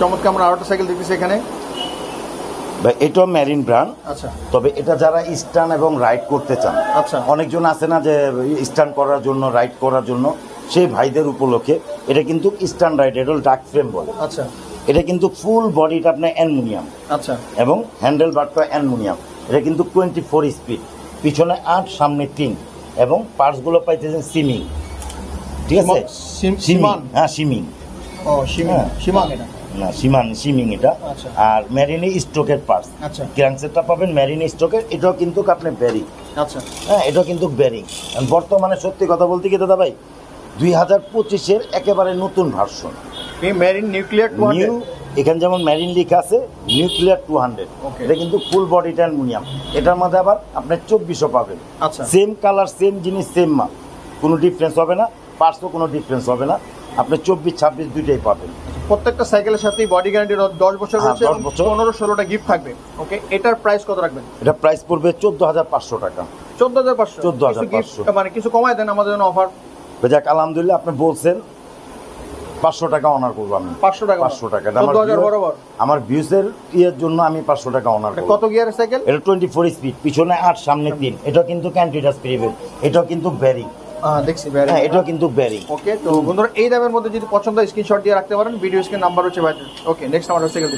চমৎকার আমরা আরেকটা সাইকেল দেখতেছি এখানে। ভাই এটাও মেরিন ব্র্যান্ড। আচ্ছা, তবে এটা যারা স্টান এবং রাইড করতে চান, আচ্ছা, অনেকজন আছে না যে স্টান করার জন্য, রাইড করার জন্য, সেই ভাইদের উপলক্ষে এটা কিন্তু স্টান রাইড, এটা ডার্ক ফ্রেম বলে। আচ্ছা, এটা কিন্তু ফুল বডিটা আপনার অ্যালুমিনিয়াম, আচ্ছা, এবং হ্যান্ডেল বারটা অ্যালুমিনিয়াম। এটা কিন্তু 24 স্পিড, পিছনে 8 সামনে 3, এবং পার্টসগুলো পাইতেছেন সিমিং। ঠিক আছে, সিমান। হ্যাঁ সিমিং। ও সিমান, সিমান এটা না সিমিং এটা। আচ্ছা। আর মেরিনে স্ট্রোকের পার্টস। আচ্ছা, ক্র্যাঙ্কসেটটা পাবেন মেরিনে স্ট্রোকের, এটাও কিন্তু আপনি ব্যারিং। আচ্ছা, হ্যাঁ এটাও কিন্তু ব্যারিং। বর্তমানে সত্যি কথা বলতে কি দাদা ভাই, 2025-এর একেবারে নতুন ভার্সন এই মেরিন নিউক্লিয়ার 200। এখানে যেমন মেরিন লিখা আছে, নিউক্লিয়ার 200। Okay. এটা কিন্তু ফুল বডিটা অ্যালুমিনিয়াম। এটার মধ্যে আবার আপনার 2400 পাবেন। আচ্ছা, সেম কালার, সেম জিনিস, সেম মাপ, কোনো ডিফারেন্স হবে না। পার্টসও কোনো ডিফারেন্স হবে না। আপনি 24-26 দুইটাই পাবেন। প্রত্যেকটা সাইকেলের সাথেই বডি গ্যারান্টি 10 বছর হ্যাঁ, রয়েছে, 10 বছর। 15-16টা গিফট থাকবে। ওকে, এটার প্রাইস কত রাখবেন? এটা প্রাইস পড়বে 14,500 টাকা। 14,500। 14,500 মানে কিছু কমায় দেন আমাদের জন্য অফার। যাক আলহামদুলিল্লাহ, আপনি বলছেন 500 টাকা অনার করবো আমি। 500 টাকা, 500 টাকা। 14,000 বরাবর। আমার ভিউসের ইয়ের জন্য আমি 500 টাকা অনার করবো। কত গিয়ারের সাইকেল? এটা 24 স্পিড, পিছনে 8 সামনে 3। এটা কিন্তু ক্যান্টিডাস প্রিভেল, এটাও কিন্তু ব্যারিং। দেখছি হ্যাঁ এটাও কিন্তু ব্যারিং। ওকে, তো বন্ধুরা এই দামের মধ্যে যদি পছন্দ হয় স্ক্রিনশট দিয়ে রাখতে পারেন। ভিডিও স্ক্রিন নাম্বার হচ্ছে ভাই। ওকে, নেক্সট আমার সাইকেল।